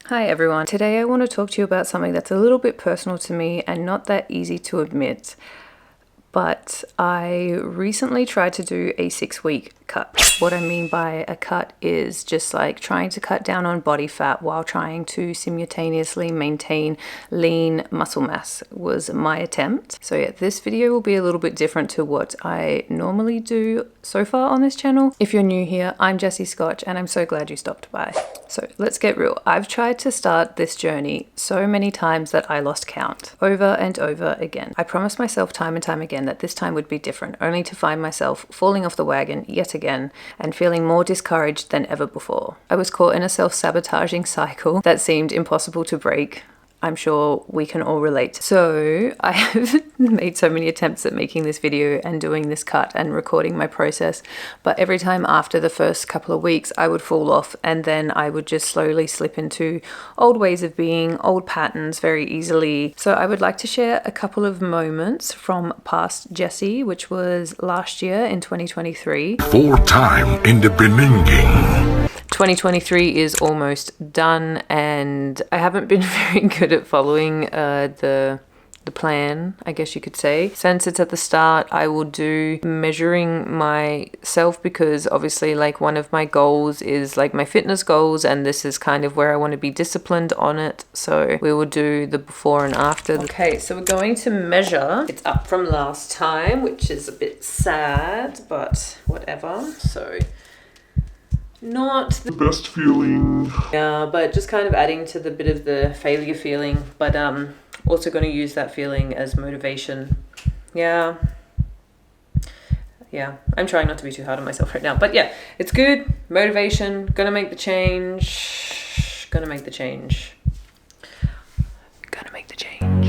Hi everyone. Today I want to talk to you about something that's a little bit personal to me and not that easy to admit. But I recently tried to do a 6-week cut. What I mean by a cut is just like trying to cut down on body fat while trying to simultaneously maintain lean muscle mass was my attempt. So yeah, this video will be a little bit different to what I normally do so far on this channel. If you're new here, I'm Jessie Scotch and I'm so glad you stopped by. So let's get real. I've tried to start this journey so many times that I lost count, over and over again. I promised myself time and time again that this time would be different, only to find myself falling off the wagon yet again and feeling more discouraged than ever before. I was caught in a self-sabotaging cycle that seemed impossible to break. I'm sure we can all relate. So I have made so many attempts at making this video and doing this cut and recording my process, but every time after the first couple of weeks I would fall off and then I would just slowly slip into old ways of being, old patterns very easily. So I would like to share a couple of moments from past Jessie, which was last year in 2023. 4-time in the Beninging. 2023 is almost done and I haven't been very good at following the plan, I guess you could say. Since it's at the start, I will do measuring myself because obviously like one of my goals is like my fitness goals and this is kind of where I want to be disciplined on it. So we will do the before and after. Okay, so we're going to measure. It's up from last time, which is a bit sad, but whatever. So not the Best feeling. yeah, but just kind of adding to the bit of the failure feeling, but also going to use that feeling as motivation. Yeah, I'm trying not to be too hard on myself right now, but yeah, it's good. Motivation, gonna make the change.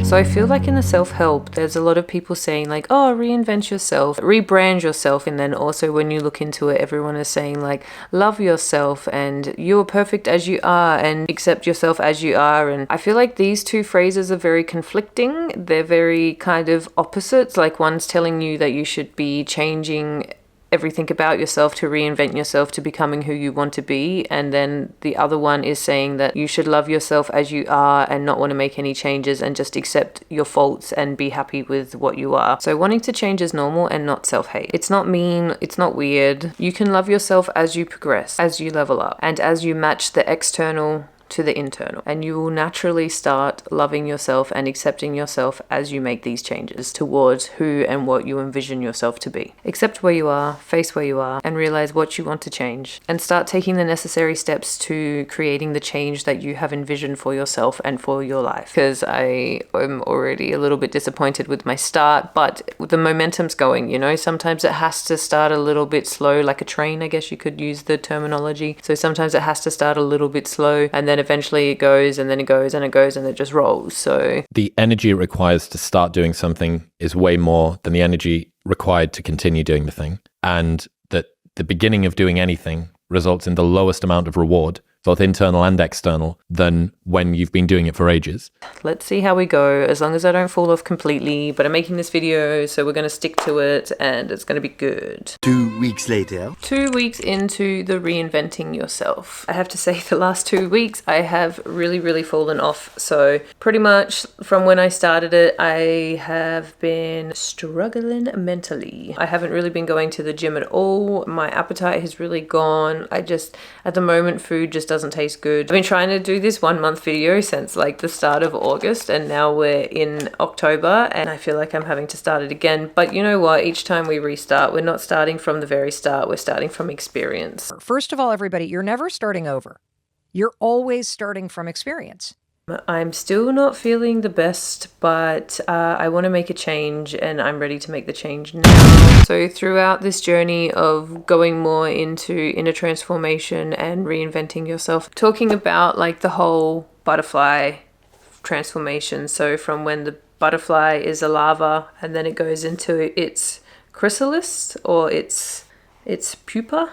So I feel like in the self-help, there's a lot of people saying like, oh, reinvent yourself, rebrand yourself. And then also when you look into it, everyone is saying like, love yourself and you're perfect as you are and accept yourself as you are. And I feel like these two phrases are very conflicting. They're very kind of opposites. Like one's telling you that you should be changing everything about yourself to reinvent yourself to becoming who you want to be, and then the other one is saying that you should love yourself as you are and not want to make any changes and just accept your faults and be happy with what you are. So wanting to change is normal and not self-hate. It's not mean, it's not weird. You can love yourself as you progress, as you level up, and as you match the external to the internal, and you will naturally start loving yourself and accepting yourself as you make these changes towards who and what you envision yourself to be. Accept where you are, face where you are, and realize what you want to change, and start taking the necessary steps to creating the change that you have envisioned for yourself and for your life. Because I am already a little bit disappointed with my start, but the momentum's going, you know. Sometimes it has to start a little bit slow, like a train, I guess you could use the terminology. So sometimes it has to start a little bit slow and then eventually it goes and then it goes and it goes and it just rolls. So the energy it requires to start doing something is way more than the energy required to continue doing the thing. And that the beginning of doing anything results in the lowest amount of reward, both internal and external, than when you've been doing it for ages. Let's see how we go, as long as I don't fall off completely. But I'm making this video, so we're going to stick to it and it's going to be good. 2 weeks later. 2 weeks into the reinventing yourself. I have to say the last 2 weeks I have really fallen off. So pretty much from when I started it, I have been struggling mentally. I haven't really been going to the gym at all. My appetite has really gone. At the moment, food just doesn't taste good. I've been trying to do this 1 month video since like the start of August, and now we're in October and I feel like I'm having to start it again. But you know what? Each time we restart, we're not starting from the very start. We're starting from experience. First of all, everybody, you're never starting over. You're always starting from experience. I'm still not feeling the best, but I want to make a change and I'm ready to make the change now. So throughout this journey of going more into inner transformation and reinventing yourself, talking about like the whole butterfly transformation. So from when the butterfly is a larva and then it goes into its chrysalis or its pupa.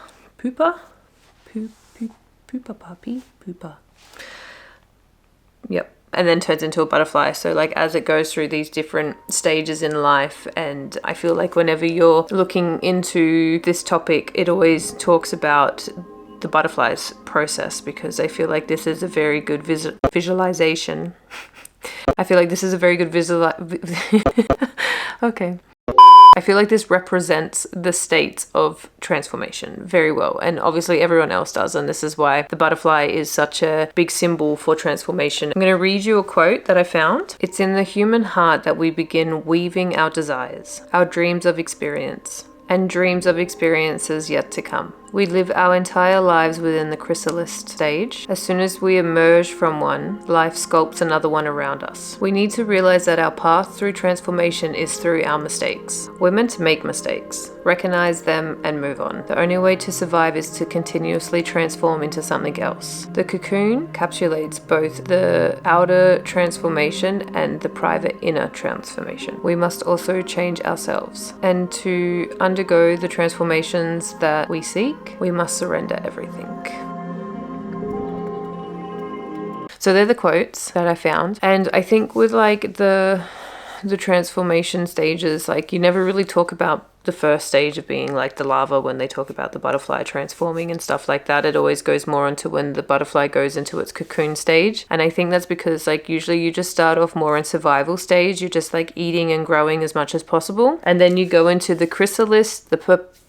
Yep. And then turns into a butterfly. So like as it goes through these different stages in life, and I feel like whenever you're looking into this topic, it always talks about the butterflies process, because I feel like this is a very good visualization. I feel like this is a very good okay. I feel like this represents the states of transformation very well, and obviously everyone else does, and this is why the butterfly is such a big symbol for transformation. I'm going to read you a quote that I found. It's in the human heart that we begin weaving our desires, our dreams of experience, and dreams of experiences yet to come. We live our entire lives within the chrysalis stage. As soon as we emerge from one, life sculpts another one around us. We need to realize that our path through transformation is through our mistakes. We're meant to make mistakes, recognize them, and move on. The only way to survive is to continuously transform into something else. The cocoon encapsulates both the outer transformation and the private inner transformation. We must also change ourselves, and to undergo the transformations that we seek, we must surrender everything. So they're the quotes that I found, and I think with like the transformation stages, like you never really talk about the first stage of being like the larva when they talk about the butterfly transforming and stuff like that. It always goes more into when the butterfly goes into its cocoon stage, and I think that's because like usually you just start off more in survival stage. You're just like eating and growing as much as possible, and then you go into the chrysalis, the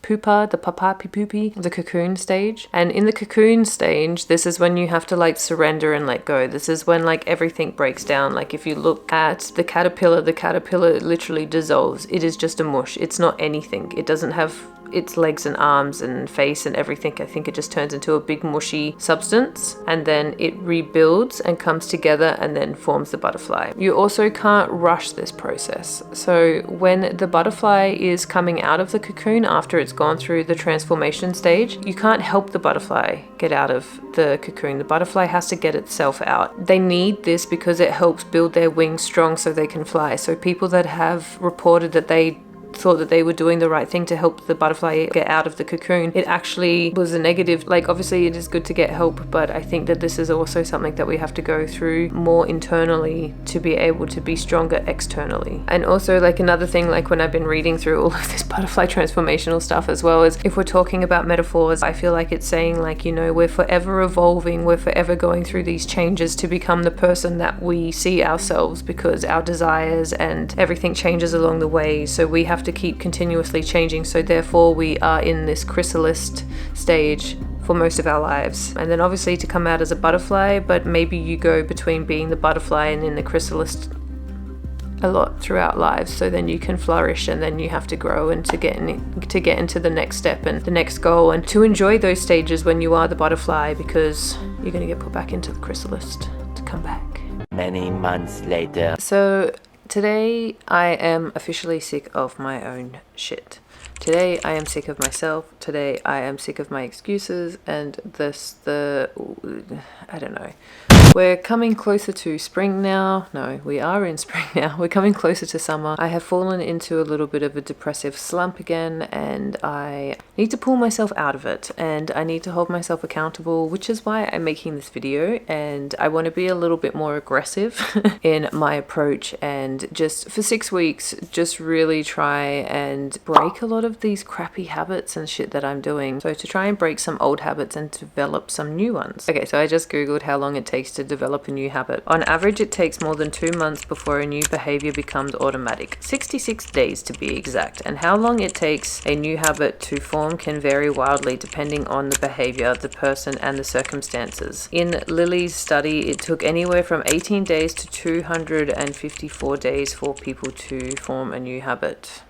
pupa, the cocoon stage. And in the cocoon stage, this is when you have to like surrender and let go. This is when like everything breaks down. Like if you look at the caterpillar literally dissolves. It is just a mush. It's not anything. It doesn't have its legs and arms and face and everything. I think it just turns into a big mushy substance, and then it rebuilds and comes together and then forms the butterfly. You also can't rush this process. So when the butterfly is coming out of the cocoon after it's gone through the transformation stage, you can't help the butterfly get out of the cocoon. The butterfly has to get itself out. They need this because it helps build their wings strong so they can fly. So people that have reported that they thought that they were doing the right thing to help the butterfly get out of the cocoon, it actually was a negative. Like obviously it is good to get help, but I think that this is also something that we have to go through more internally to be able to be stronger externally. And also like another thing, like when I've been reading through all of this butterfly transformational stuff as well, is if we're talking about metaphors, I feel like it's saying like, you know, we're forever evolving, we're forever going through these changes to become the person that we see ourselves, because our desires and everything changes along the way. So we have to keep continuously changing. So therefore we are in this chrysalis stage for most of our lives, and then obviously to come out as a butterfly, but maybe you go between being the butterfly and in the chrysalis a lot throughout lives, so then you can flourish, and then you have to grow and to get into the next step and the next goal, and to enjoy those stages when you are the butterfly, because you're going to get put back into the chrysalis to come back. Many months later. So today I am officially sick of my own shit. Today I am sick of myself. Today I am sick of my excuses, and I don't know. We're coming closer to spring now. No, we are in spring now. We're coming closer to summer. I have fallen into a little bit of a depressive slump again, and I need to pull myself out of it, and I need to hold myself accountable, which is why I'm making this video. And I want to be a little bit more aggressive in my approach, and just for 6 weeks, just really try and break a lot of these crappy habits and shit that I'm doing. So to try and break some old habits and develop some new ones. Okay, so I just googled how long it takes to develop a new habit. On average, it takes more than 2 months before a new behavior becomes automatic. 66 days to be exact. And how long it takes a new habit to form can vary wildly depending on the behavior, the person, and the circumstances. In Lily's study, it took anywhere from 18 days to 254 days for people to form a new habit.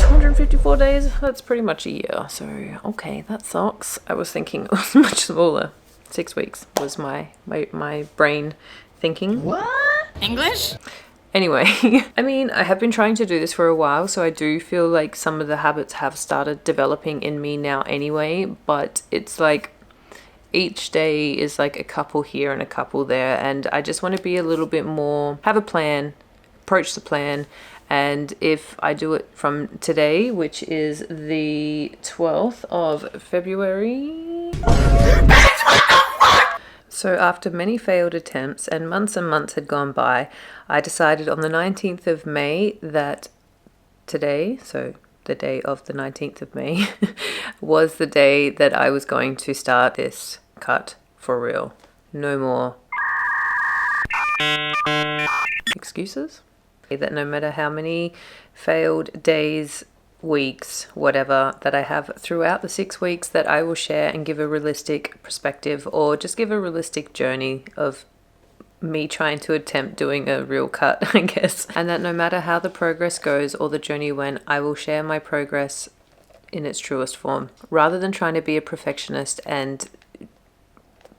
254 days? That's pretty much a year. So, okay, that sucks. I was thinking it was much smaller. 6 weeks was my brain thinking. What? English? Anyway, I mean, I have been trying to do this for a while, so I do feel like some of the habits have started developing in me now anyway, but it's like each day is like a couple here and a couple there, and I just want to be a little bit more, have a plan, approach the plan. And if I do it from today, which is the 12th of February. So after many failed attempts and months had gone by, I decided on the 19th of May that today, so the day of the 19th of May, was the day that I was going to start this cut for real. No more excuses. That no matter how many failed days, weeks, whatever that I have throughout the 6 weeks, that I will share and give a realistic perspective, or just give a realistic journey of me trying to attempt doing a real cut, I guess. And that no matter how the progress goes or the journey went, I will share my progress in its truest form, rather than trying to be a perfectionist and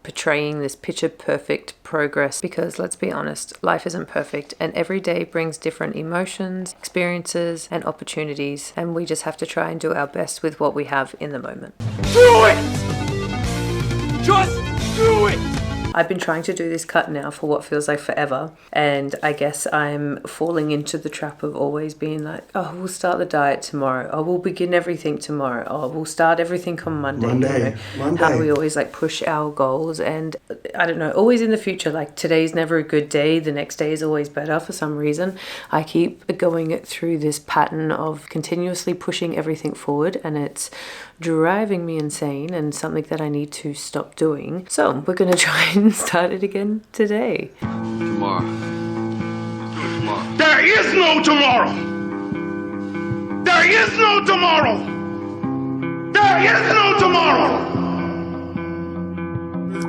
portraying this picture perfect progress, because let's be honest, life isn't perfect and every day brings different emotions, experiences and opportunities, and we just have to try and do our best with what we have in the moment. Do it! Just do it! I've been trying to do this cut now for what feels like forever, and I guess I'm falling into the trap of always being like, oh, we'll start the diet tomorrow, oh, we'll begin everything tomorrow, oh, we'll start everything on Monday. How do we always like push our goals? And I don't know, always in the future, like today's never a good day, the next day is always better. For some reason I keep going through this pattern of continuously pushing everything forward, and it's driving me insane and something that I need to stop doing. So we're gonna try and start it again today. Tomorrow. Let's do it tomorrow. There is no tomorrow. There is no tomorrow. There is no tomorrow.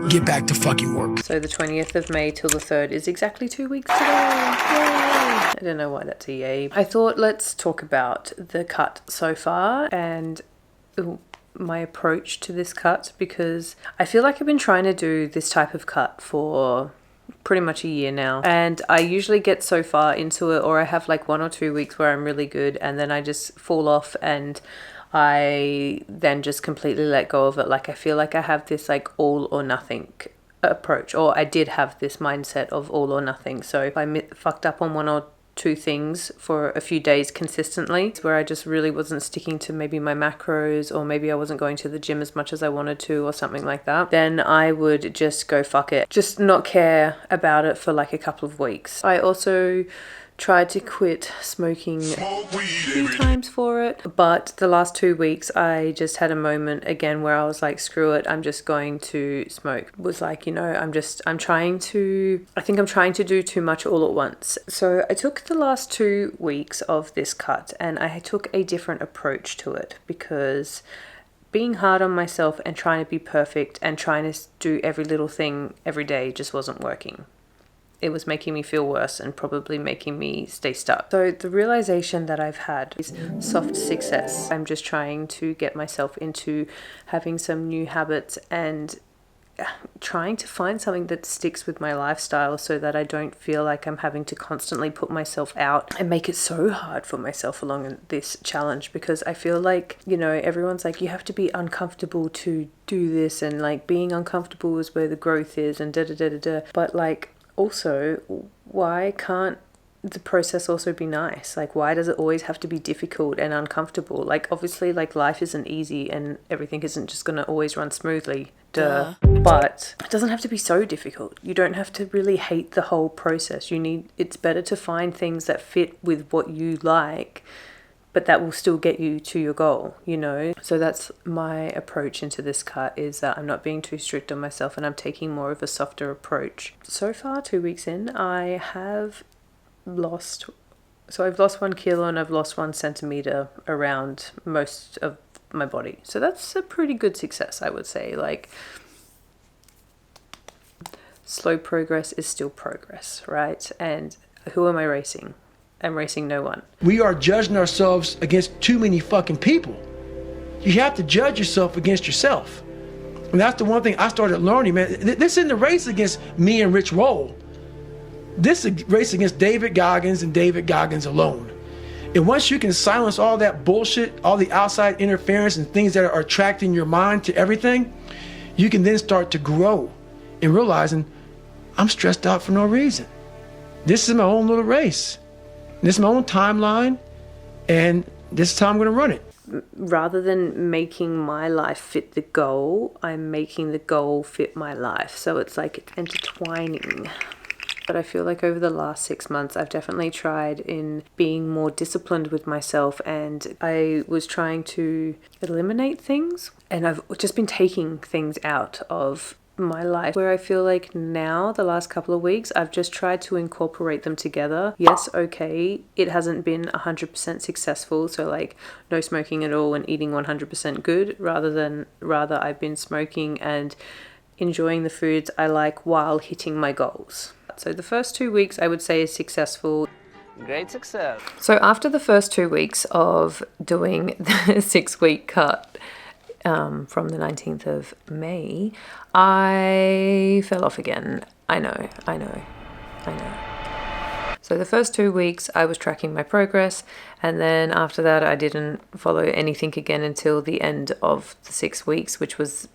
Get back to fucking work. So the 20th of May till the 3rd is exactly 2 weeks today. Yay! I don't know why that's a yay. I thought let's talk about the cut so far and my approach to this cut, because I feel like I've been trying to do this type of cut for pretty much a year now, and I usually get so far into it, or I have like 1 or 2 weeks where I'm really good and then I just fall off and I then just completely let go of it. Like I feel like I have this like all or nothing approach, or I did have this mindset of all or nothing. So if I fucked up on 1 or 2 things for a few days consistently, where I just really wasn't sticking to maybe my macros, or maybe I wasn't going to the gym as much as I wanted to, or something like that, then I would just go fuck it, just not care about it for like a couple of weeks. I also tried to quit smoking a few times for it, but the last 2 weeks I just had a moment again where I was like, screw it, I'm just going to smoke. It was like, you know, I think I'm trying to do too much all at once. So I took the last 2 weeks of this cut and I took a different approach to it, because being hard on myself and trying to be perfect and trying to do every little thing every day just wasn't working. It was making me feel worse and probably making me stay stuck. So the realization that I've had is soft success. I'm just trying to get myself into having some new habits and trying to find something that sticks with my lifestyle, so that I don't feel like I'm having to constantly put myself out and make it so hard for myself along this challenge. Because I feel like, you know, everyone's like, you have to be uncomfortable to do this, and like being uncomfortable is where the growth is, and but like, also, why can't the process also be nice? Like, why does it always have to be difficult and uncomfortable? Like, obviously, like, life isn't easy and everything isn't just going to always run smoothly. Duh. But it doesn't have to be so difficult. You don't have to really hate the whole process. It's better to find things that fit with what you like, but that will still get you to your goal, you know? So that's my approach into this cut, is that I'm not being too strict on myself and I'm taking more of a softer approach. So far, 2 weeks in, I have lost 1 kilo and I've lost 1 centimeter around most of my body. So that's a pretty good success, I would say. Like, slow progress is still progress, right? And who am I racing? I'm racing no one. We are judging ourselves against too many fucking people. You have to judge yourself against yourself. And that's the one thing I started learning, man. This isn't a race against me and Rich Roll. This is a race against David Goggins and David Goggins alone. And once you can silence all that bullshit, all the outside interference and things that are attracting your mind to everything, you can then start to grow and realizing I'm stressed out for no reason. This is my own little race. This is my own timeline, and this is how I'm going to run it. Rather than making my life fit the goal, I'm making the goal fit my life. So it's like it's intertwining. But I feel like over the last 6 months, I've definitely tried in being more disciplined with myself, and I was trying to eliminate things, and I've just been taking things out of my life where I feel like now the last couple of weeks I've just tried to incorporate them together. Yes, okay, it hasn't been 100% successful, so like no smoking at all and eating 100% good, rather I've been smoking and enjoying the foods I like while hitting my goals. So the first 2 weeks I would say is successful. Great success. So after the first 2 weeks of doing the 6-week cut, from the 19th of May, I fell off again. I know. So the first 2 weeks I was tracking my progress, and then after that I didn't follow anything again until the end of the 6 weeks, which was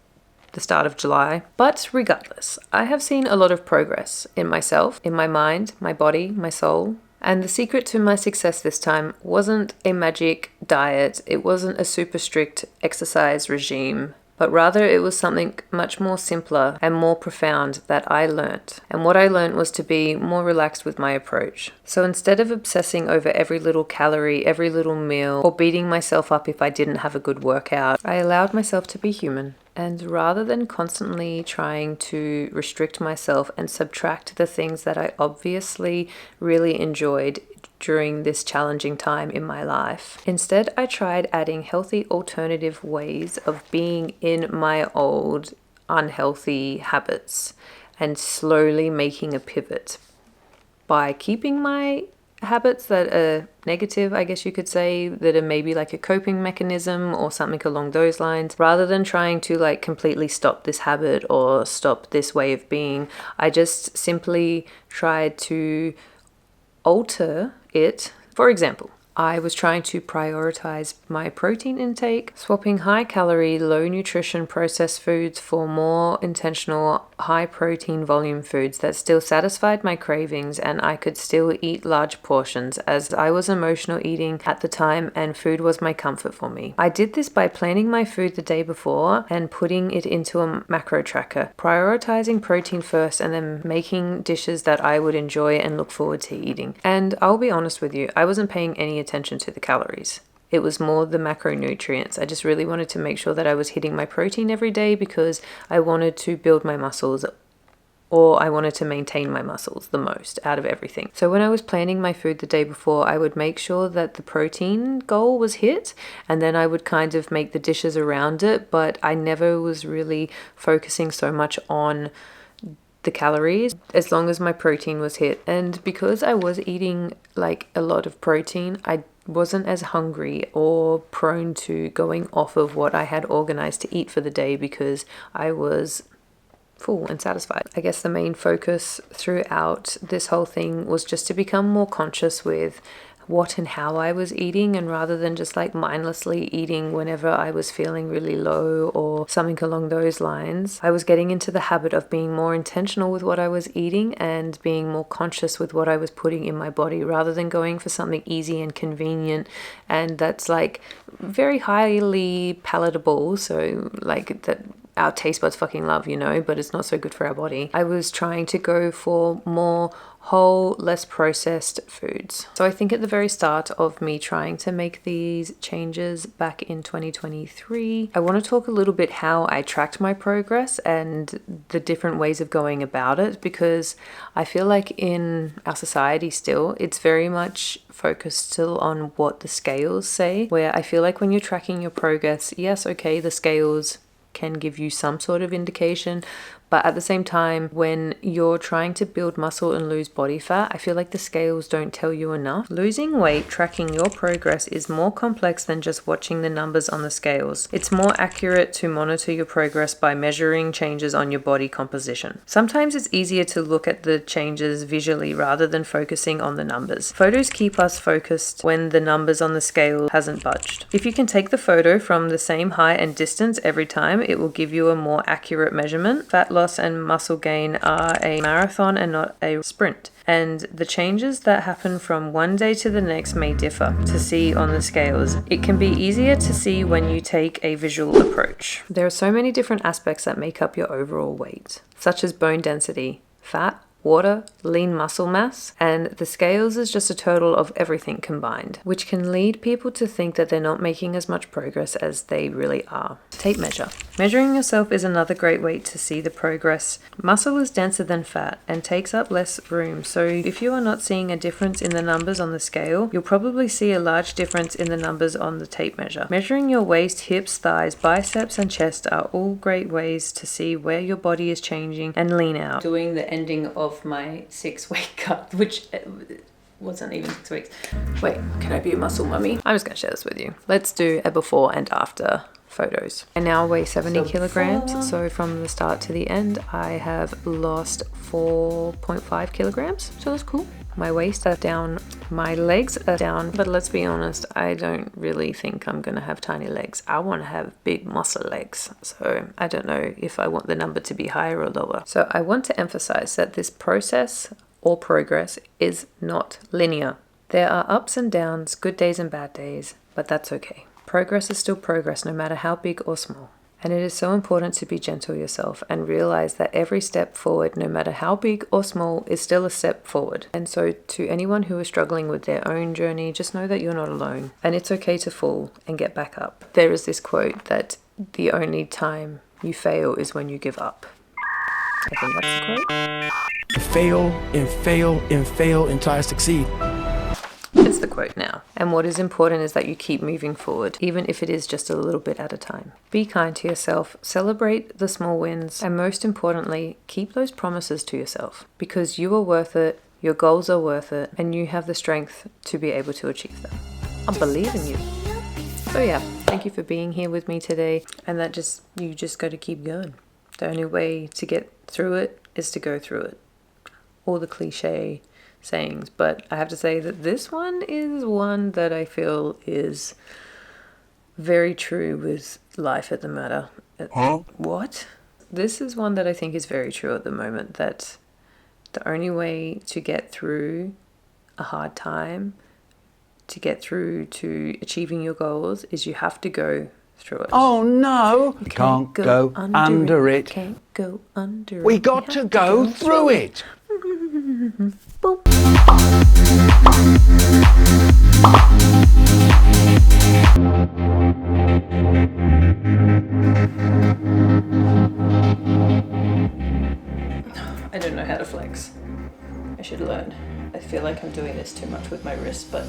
the start of July. But regardless, I have seen a lot of progress in myself, in my mind, my body, my soul. And the secret to my success this time wasn't a magic diet, it wasn't a super strict exercise regime, but rather it was something much more simpler and more profound that I learnt. And what I learnt was to be more relaxed with my approach. So instead of obsessing over every little calorie, every little meal, or beating myself up if I didn't have a good workout, I allowed myself to be human. And rather than constantly trying to restrict myself and subtract the things that I obviously really enjoyed during this challenging time in my life, instead I tried adding healthy alternative ways of being in my old unhealthy habits and slowly making a pivot by keeping my habits that are negative, I guess you could say, that are maybe like a coping mechanism or something along those lines. Rather than trying to like completely stop this habit or stop this way of being, I just simply tried to alter it. For example, I was trying to prioritize my protein intake, swapping high calorie, low nutrition processed foods for more intentional, high protein volume foods that still satisfied my cravings and I could still eat large portions, as I was emotional eating at the time and food was my comfort for me. I did this by planning my food the day before and putting it into a macro tracker, prioritizing protein first and then making dishes that I would enjoy and look forward to eating. And I'll be honest with you, I wasn't paying any attention to the calories. It was more the macronutrients. I just really wanted to make sure that I was hitting my protein every day because I wanted to build my muscles, or I wanted to maintain my muscles the most out of everything. So when I was planning my food the day before, I would make sure that the protein goal was hit, and then I would kind of make the dishes around it, but I never was really focusing so much on the calories as long as my protein was hit. And because I was eating like a lot of protein, I wasn't as hungry or prone to going off of what I had organized to eat for the day because I was full and satisfied. I guess the main focus throughout this whole thing was just to become more conscious with what and how I was eating, and rather than just like mindlessly eating whenever I was feeling really low or something along those lines, I was getting into the habit of being more intentional with what I was eating and being more conscious with what I was putting in my body, rather than going for something easy and convenient and that's like very highly palatable, so like that our taste buds fucking love, you know, but it's not so good for our body. I was trying to go for more whole, less processed foods. So I think at the very start of me trying to make these changes back in 2023, I want to talk a little bit how I tracked my progress and the different ways of going about it, because I feel like in our society still, it's very much focused still on what the scales say, where I feel like when you're tracking your progress, yes, okay, the scales can give you some sort of indication, but at the same time, when you're trying to build muscle and lose body fat, I feel like the scales don't tell you enough. Losing weight, tracking your progress is more complex than just watching the numbers on the scales. It's more accurate to monitor your progress by measuring changes on your body composition. Sometimes it's easier to look at the changes visually rather than focusing on the numbers. Photos keep us focused when the numbers on the scale hasn't budged. If you can take the photo from the same height and distance every time, it will give you a more accurate measurement. Fat loss and muscle gain are a marathon and not a sprint, and the changes that happen from one day to the next may differ to see on the scales. It can be easier to see when you take a visual approach. There are so many different aspects that make up your overall weight, such as bone density, fat, water, lean muscle mass, and the scales is just a total of everything combined, which can lead people to think that they're not making as much progress as they really are. Tape measure. Measuring yourself is another great way to see the progress. Muscle is denser than fat and takes up less room, so if you are not seeing a difference in the numbers on the scale, you'll probably see a large difference in the numbers on the tape measure. Measuring your waist, hips, thighs, biceps, and chest are all great ways to see where your body is changing and lean out. Doing the ending of my 6-week cut, which wasn't even 6 weeks. Wait, can I be a muscle mummy? I'm just gonna share this with you. Let's do a before and after photos. I now weigh 70 kilograms, so from the start to the end I have lost 4.5 kilograms, so that's cool. My waist are down, my legs are down, but let's be honest, I don't really think I'm gonna have tiny legs. I want to have big muscle legs, so I don't know if I want the number to be higher or lower. So I want to emphasize that this process or progress is not linear. There are ups and downs, good days and bad days, but that's okay. Progress is still progress, no matter how big or small. And it is so important to be gentle yourself and realize that every step forward, no matter how big or small, is still a step forward. And so to anyone who is struggling with their own journey, just know that you're not alone and it's okay to fall and get back up. There is this quote that the only time you fail is when you give up. I think that's the quote. Fail and fail and fail until I succeed. It's the quote now. And what is important is that you keep moving forward, even if it is just a little bit at a time. Be kind to yourself, celebrate the small wins, and most importantly, keep those promises to yourself because you are worth it, your goals are worth it, and you have the strength to be able to achieve them. I believe in you. So yeah, thank you for being here with me today, and that you just got to keep going. The only way to get through it is to go through it. All the cliche sayings, but I have to say that this one is one that I feel is very true with life at the matter. What? This is one that I think is very true at the moment, that the only way to get through a hard time, to get through to achieving your goals, is you have to go through it. Oh no, you can't go under it. Can't go under it. We got to go through it. Boop. I don't know how to flex. I should learn. I feel like I'm doing this too much with my wrist, but